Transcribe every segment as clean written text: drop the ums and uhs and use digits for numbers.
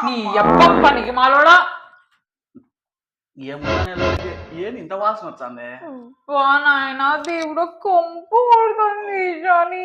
నీ అబ్బ పనికి మాలోడా ఏముందని ఏంది ఇంత వాసన వచ్చింది? వా నాయనా దేవుడు కొంపు కొడుతుంది Johnny.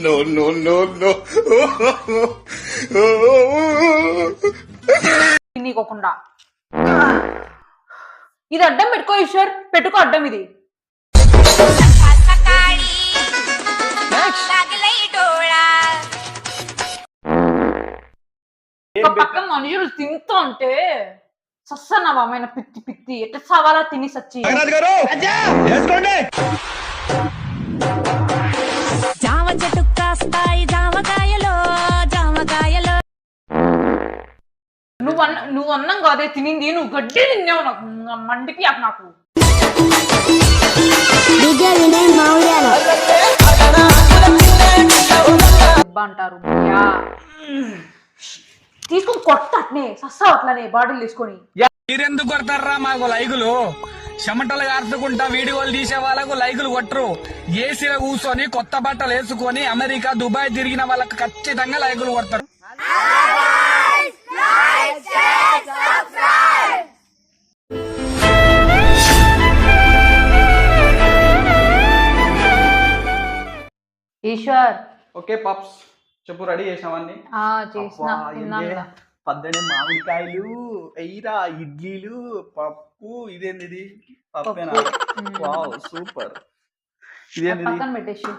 No, no, no, no. నీకోకుండా ఇది అడ్డం పెట్టుకో ఈశ్వర్, పెట్టుకో అడ్డం ఇది. పక్కన మనుషులు తింటూ ఉంటే సස්සనవమైన పిత్తి పిత్తి ఎట్ట సవాలా తిని సచ్చి. జామ చెట్టు కాస్తాయి జామకాయలో జామకాయలో. నువ్వు అన్నం కాదే తినింది, నువ్వు గడ్డి తిన్నావు. నాకు మండిపి నాకు అంటారు. తీసుకొని కొట్ట అట్నే సస్సా అట్లనే బాటిల్ తీసుకొని. మీరెందుకు కొడతారా మాకు లైకులు? చెమటలు కారుతుకుంటా వీడియోలు తీసే వాళ్ళకు లైకులు కొట్టరు. ఏసీలో కూర్చొని కొత్త బట్టలు వేసుకొని అమెరికా దుబాయ్ తిరిగిన వాళ్ళకి ఖచ్చితంగా లైకులు కొడతారు. ఈశ్వర్ ఓకే పప్స్ చెప్పు, రెడీ చేసామని? పద్దెనే మామిడికాయలు, ఎయిరా ఇడ్లీలు, పప్పు. ఇదేంది ఇది? పప్పేనా? Wow super. ఇదేంది? పక్కన పెట్టేసి.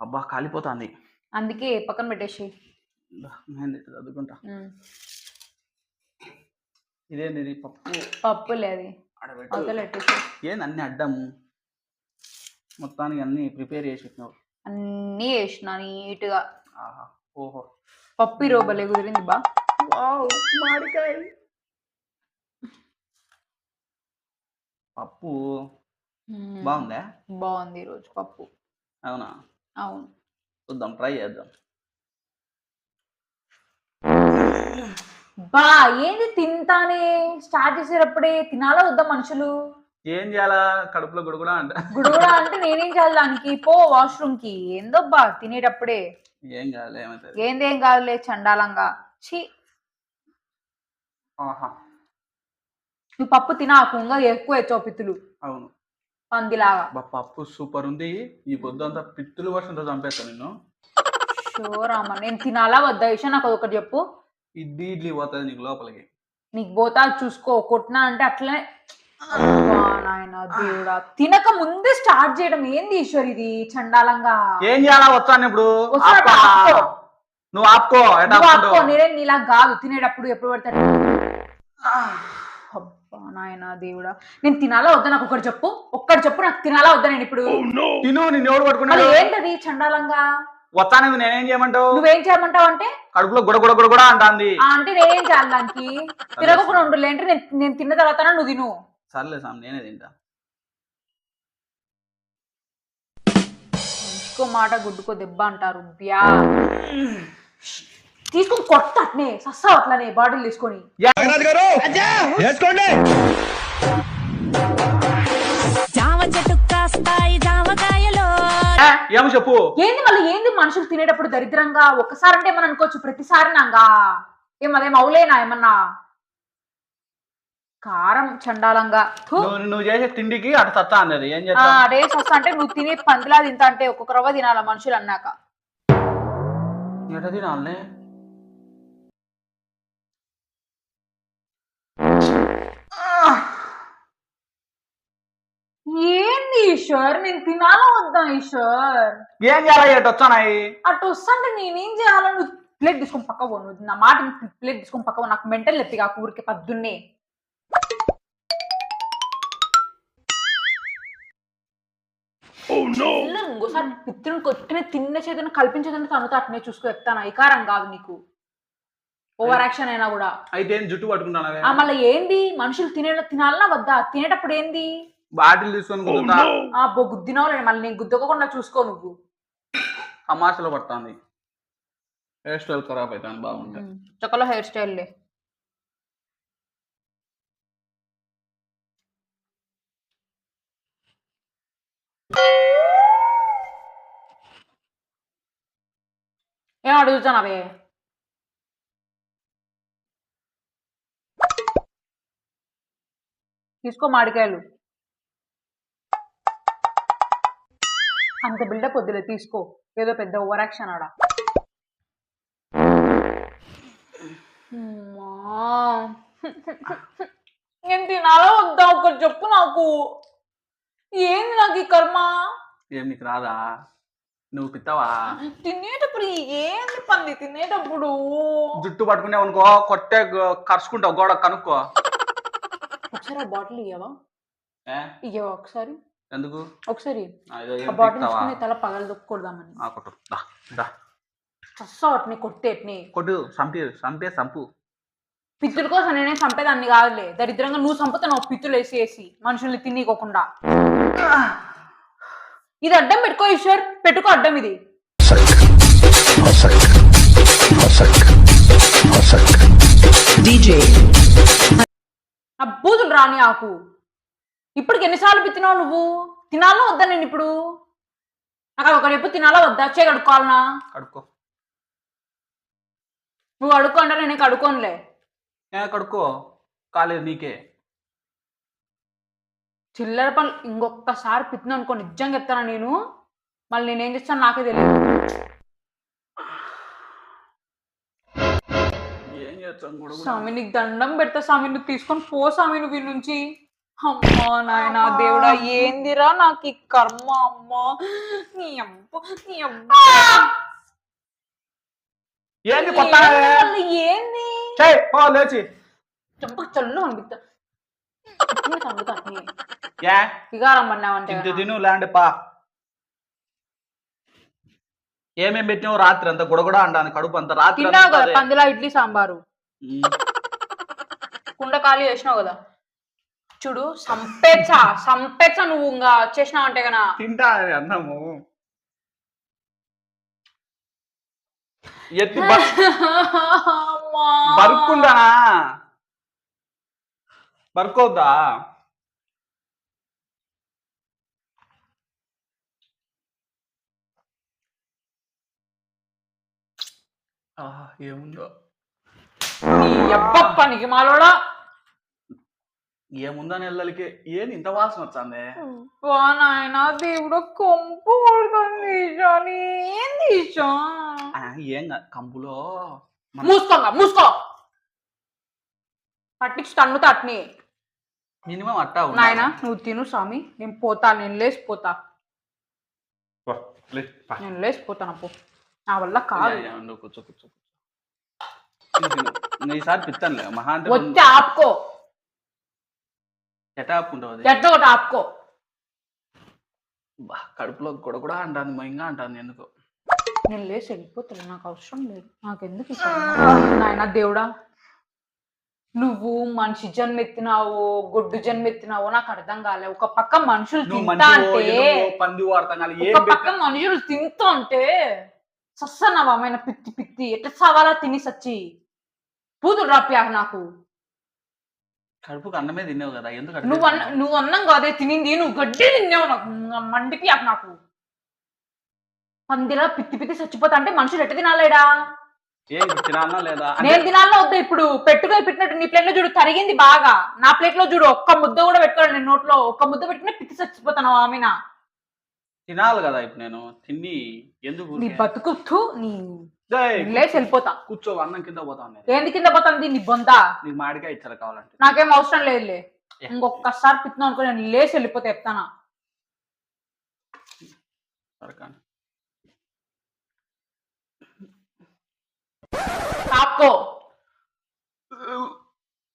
అబ్బా కాలిపోతుంది, అందుకే పక్కన పెట్టేసి చదువుకుంటా. ఇదేంది? పప్పు లేదు, ఏంది అన్ని అడ్డము? మొత్తానికి అన్ని ప్రిపేర్ చేసి పెట్టినావు. అన్నీ వేసిన నీట్ గా. ఓహో పప్పు రోబలే కుదిరింది బా. మామిడికాయ పప్పు బాగుందా? బాగుంది ఈరోజు పప్పు. అవునా? అవును, చూద్దాం, ట్రై చేద్దాం. బా ఏంది తింటానే స్టార్ట్ చేసేటప్పుడే తినాలా వద్దా మనుషులు? ఏం చేయాలా? కడుపులో గుడుగుడా అంట. గుడుగుడా అంటే నేనేం చేయాలి దానికి? పో వాష్రూమ్ కి. ఏందోబ్బా తినేటప్పుడే. ఏం కాదులే, ఏమైతుంది? ఏందేం కాదులే చండాలంగా. ఛీ, నువ్వు పప్పు తినాకు, ఇంకా ఎక్కువ వచ్చావు పిత్తులు. అవును పందిలాగా. పప్పు సూపర్ ఉంది. ఈ పొద్దుంతా పిత్తులు వర్షంతో చంపేస్తా నిన్ను. షోరామా, నేను తినాలా వద్దా ఇషా? నాకు ఒకటి చెప్పు. ఇడ్లీ పోతుంది నీకు లోపలికి. నీకు పోతా చూసుకో. కొట్టినా అంటే అట్లనే. నాయన దేవుడా, తినక ముందే స్టార్ట్ చేయడం ఏంది ఈశ్వర్ ఇది చండాలంగా? ఏం చేయాలా? వచ్చాను ఇప్పుడు. నువ్వు ఆపుకో. నేనే నీలా కాదు తినేటప్పుడు ఎప్పుడు పడతాడు. అబ్బా నాయన దేవుడా, నేను తినాలా వద్దా? నాకు ఒకటి చెప్పు, నాకు తినాలా వద్దా? నేను ఇప్పుడు తిను. నిన్ను ఎవడు పట్టుకున్నాడు? ఏంటది చండాలంగా? వస్తాను, నేనేం చేయమంటావు? నువ్వేం చేయమంటావు అంటే? కడుపులో గుడ కూడా అంటుంది. అంటే నేనేం చేయాలి దానికి? తిరగకుండా ఉండు అంటే నేను తిన్న తర్వాత నువ్వు తిను. సర్లే సామ్, నేనే తింటా. మంచుకో మాట గుడ్డుకో దెబ్బ అంటారు. బ్యా తీసుకొని కొట్ట అట్నే సస్సా అట్లనే బాటిల్ తీసుకొని. జామ చెట్టు కాస్తాయి జామకాయలో. ఏమో చెప్పు. ఏంది మళ్ళీ ఏంది మనుషులు తినేటప్పుడు దరిద్రంగా? ఒక్కసారి అంటే ఏమన్నా అనుకోవచ్చు, ప్రతిసారి నాగా అదేం అవులేనా ఏమన్నా? కారం చండాలంగా. నువ్వు చేసే తిండికి అటు సత్తా అన్నది. ఏం చేస్తా? అదే సస్తా అంటే నువ్వు తినే పందిలా తింటా అంటే ఒక్కొక్క రవ్వ తినాల మనుషులు అన్నాక. ఎట తినాలనే? ఏంది ఈశ్వర్, నేను తినాలా వద్దా ఈశ్వర్? ఏం చేయాలి? ఎటు వచ్చానాయి? అటు వస్తాంటే నేనేం చేయాలా? నువ్వు ప్లేట్ తీసుకొని పక్క పో. నువ్వు నా మాట ప్లేట్ తీసుకొని పక్క పో. నాకు మెంటల్ ఎత్తిగా ఊరికి పద్దున్నే. ఇంకోసారి పిత్రుని కొట్టిన తిన్న చేతులను కల్పించేదని తనుతో అట్నే చూసుకో. చెప్తాను, ఐకారం కాదు నీకు. ఓవర్ యాక్షన్ అయినా కూడా. అయితే జుట్టు పట్టుకుంటానవే. మళ్ళీ ఏంది మనుషులు తినాలన్నా వద్దా? తినేటప్పుడు ఏంది? బాటిల్ తీసుకొని గుద్దినావు. మళ్ళీ నేను గుద్దకోకుండా చూసుకో. నువ్వు తమాషలో పడుతుంది. హెయిర్ స్టైల్ ఖరాబ్ అవుతాను. బాగుంటాయి చక్కలో హెయిర్ స్టైల్ లే. ఏం అడుగుతున్నావే? తీసుకో మామిడికాయలు. అంత బిల్డప్ వద్దులే, తీసుకో. ఏదో పెద్ద ఓవర్ యాక్షన్ ఆడ. నేను తినాలా వద్దా ఒకటి చెప్పు నాకు. ఏంది నాకు ఈ కర్మ? ఏం నీకు రాదా? నువ్వు పిత్తవా? తినేటప్పుడు ఏంది పంది తినేటప్పుడు? జుట్టు పట్టుకునేవు అనుకో, కొట్టే కరుచుకుంటావు గోడ, కనుక్కో. ఒకసారి ఆ బాటిల్ ఇయ్యవా? ఏ? ఇయ్యవా ఒకసారి? ఎందుకు? ఒకసారి ఏదో ఏం ఆ బాటిల్ పిక్తావా? తీసుకుని తల పగలు దొక్కొడదామని. కొట్టు దా, దా. చస్తా వాటిని కొట్టేటిని. కొట్టు, సంపు. పిత్తుల కోసం నేనే చంపేదాన్ని కాదులే. దరిద్రంగా నువ్వు చంపుతున్నావు పిత్తులు వేసి మనుషుల్ని తినీకోకుండా. ఇది అడ్డం పెట్టుకో ఈశ్వర్, పెట్టుకో అడ్డం ఇది. నా బూతులు రాని ఆకు. ఇప్పటికి ఎన్నిసార్లు పిత్తినావు నువ్వు? తినాలా వద్దా నేను ఇప్పుడు? నాకు అది ఒకటి ఎప్పుడు తినాలా వద్దా? కడుక్కోవాలనా? కడుక్కో. నువ్వు అడుక్కో అంటే నేను కడుక్కోనులే. కడుక్కో, కాలేదు నీకే. చిల్లర పనులు ఇంకొకసారి పిత్తిన అనుకో, నిజంగా చెప్తానా నేను. మళ్ళీ నేనేం చేస్తాను నాకే తెలియదు. ఏం చేస్తాను కూడా. స్వామి నీకు దండం పెడతా స్వామి, నువ్వు తీసుకొని పో స్వామి నువ్వు ఈ నుంచి. అమ్మా నాయన దేవుడా, ఏందిరా నాకు ఈ కర్మ. అమ్మా నీ అబ్బ నీ అబ్బా. ఏంది కొత్త? ఏంది లేచి చెంపకు చల్లు అనిపిస్తా. ఏ విగారం పడినావంటే తిను ల్యాండ్ పా. ఏమేం పెట్టినావు రాత్రి అంతా? గుడగుడ అంటాను కడుపు అంతా రాత్రి. తిన్నావు కదా పందిలా ఇడ్లీ సాంబారు, కుండ ఖాళీ చేసినావు కదా. చూడు సంపేచ్చా నువ్వు ఇంకా చేసినావు అంటే కదా. తింటా అన్నము ఎత్తి బరుక్కుంటానా? బరుకోద్దా? ఏముందో పనికి మాలోడా. ఏముందా నెల్లలకి ఏంది ఇంత వాసన వచ్చింది? వా నాయన దేవుడు, కొంపు కొడుతుంది. ఏంది ఏం కంపులో మూసుకో పట్టించి తన్నుతా అట్ని. మినిమం అట్టా నాయన నువ్వు తిను స్వామి, నేను పోతా. నేను లేచిపోతా. నేను లేచిపోతాను. నా వల్ల కాదు. కూర్చో. ఈసారి పిత్తానులే మహా అంటే. వచ్చి ఆపుకో. ఎట్టా ఆపుకుంటావు? ఎట్ట ఒకటి ఆపుకో. కడుపులో కూడా అంటాను, ఇంకా అంటాను. ఎందుకు? నేను లేచి వెళ్ళిపోతాను, నాకు అవసరం లేదు. నాకెందుకు నాయన దేవుడా, నువ్వు మనిషి జన్మెత్తినావో గొడ్డు జన్మెత్తినావో నాకు అర్థం కాలే. ఒక పక్క మనుషులు తింటా అంటే, ఒక పక్క మనుషులు తింటూ అంటే సස්සనవమైన పిత్తి ఎట్లా సవాలా తిని సచ్చి పూతులు రాప్యాక నాకు. కడుపుకు అన్నమే తిన్నావు కదా, ఎందుకు? నువ్వు అన్నం కాదే తినింది, నువ్వు గడ్డి తిన్నావు. నాకు మండిపియాక నాకు. పందిలా పిత్తి చచ్చిపోతా అంటే మనుషులు ఎట్ట తినాలేడా? తినాలా లేదా? నేను తినాలా వద్దా? ఇప్పుడు పెట్టుగా పెట్టినట్టు నీ ప్లేట్ లో చూడు తరిగింది బాగా. నా ప్లేట్ లో చూడు ఒక్క ముద్ద కూడా పెట్టుకోవాలి. నేను నోట్లో ఒక్క ముద్ద పెట్టుకునే పిత్తి చచ్చిపోతాను. ఆమెనా తినాలి కదా ఇప్పుడు నేను తిని. ఎందుకు నీ బతుకుతూ నీ లేచి వెళ్ళిపోతా. కూర్చో, అన్నం కింద పోతాను. ఏంది కింద పోతాంది నీ బొందా? నీకు మాడికాయ ఇచ్చారు కావాలంటే. నాకేం అవసరం లేదులే. ఇంకొకసారి పిత్తున్నావు అనుకో, నేను లేచి వెళ్ళిపోతే చెప్తానా.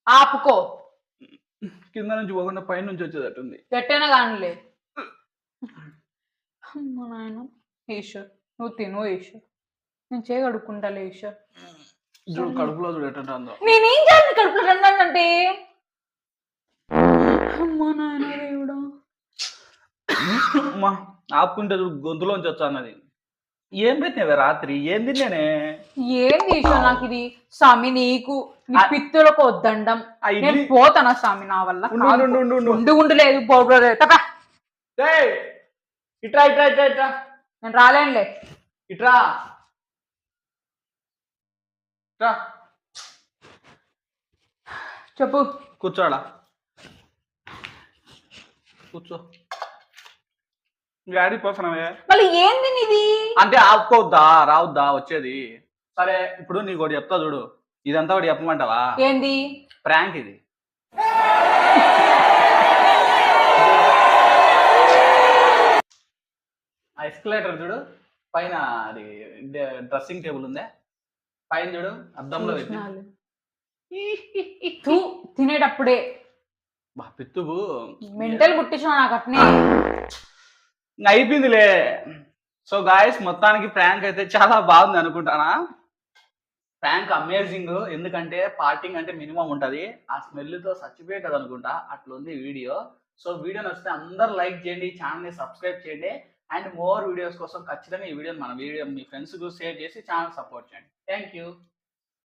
ఆపుకో. కింద నుంచి పోకుండా పైన నుంచి వచ్చేటట్టుంది. ఎట్టైనా కానిలే. అమ్మ నాయన ఈశ్వర్, నువ్వు తిను ఈశ్వర్. నేను చేయగడుక్కుంటాలే ఈశ్వర్. చూడు కడుపులో చూడు ఎట్టుందో. నేనేం చేయాలి కడుపులో రండి? అమ్మ నాయన దేవుడా, ఆపుకుంటే గొంతులోంచి వచ్చా అన్నది. ఏం పెట్టినవే రాత్రి? ఏం తిన్నానే? ఏంది ఈశ్వర్ నాకు ఇది? స్వామి నీకు నీ పిత్తులకు వద్దండం. నేను పోతానా స్వామి? నా వల్ల ఉండు లేదు. ఇట్రా ఇట్రా ఇట్రా ఇట్రా. నేను రాలేనులే. ఇట్రా చెప్పు. కూర్చోడా. కూర్చో గాడి పోతున్నావే మళ్ళీ ఏంది నీది? అంటే ఆపుకోవద్దా రావద్దా వచ్చేది? సరే ఇప్పుడు నీకు ఒకటి చెప్తా చూడు, ఇదంతా ఒకటి చెప్పమంటావా? ఏంది? ప్రాంక్ ఇది. ఎస్కలేటర్ చూడు పైన, అది డ్రెస్సింగ్ టేబుల్ ఉందే పైన చూడు, అద్దంలో పెట్టి చూసినాలే. తూ, తినేటప్పుడే పిత్తుకు మెంటల్ పుట్టించిన నాకు అట్నే. ఇంకా అయిపోయిందిలే. సో గాయస్ మొత్తానికి ప్రాంక్ అయితే చాలా బాగుంది అనుకుంటానా. ప్రాంక్ అమేజింగ్, ఎందుకంటే పార్టింగ్ అంటే మినిమం ఉంటది, ఆ స్మెల్తో చచ్చిపోయేటది అనుకుంటా, అట్లుంది వీడియో. సో వీడియో నచ్చితే అందరు లైక్ చేయండి, ఛానల్ని సబ్స్క్రైబ్ చేయండి, అండ్ మోర్ వీడియోస్ కోసం ఖచ్చితంగా ఈ వీడియోని మీ ఫ్రెండ్స్కు షేర్ చేసి ఛానల్ సపోర్ట్ చేయండి. Thank you.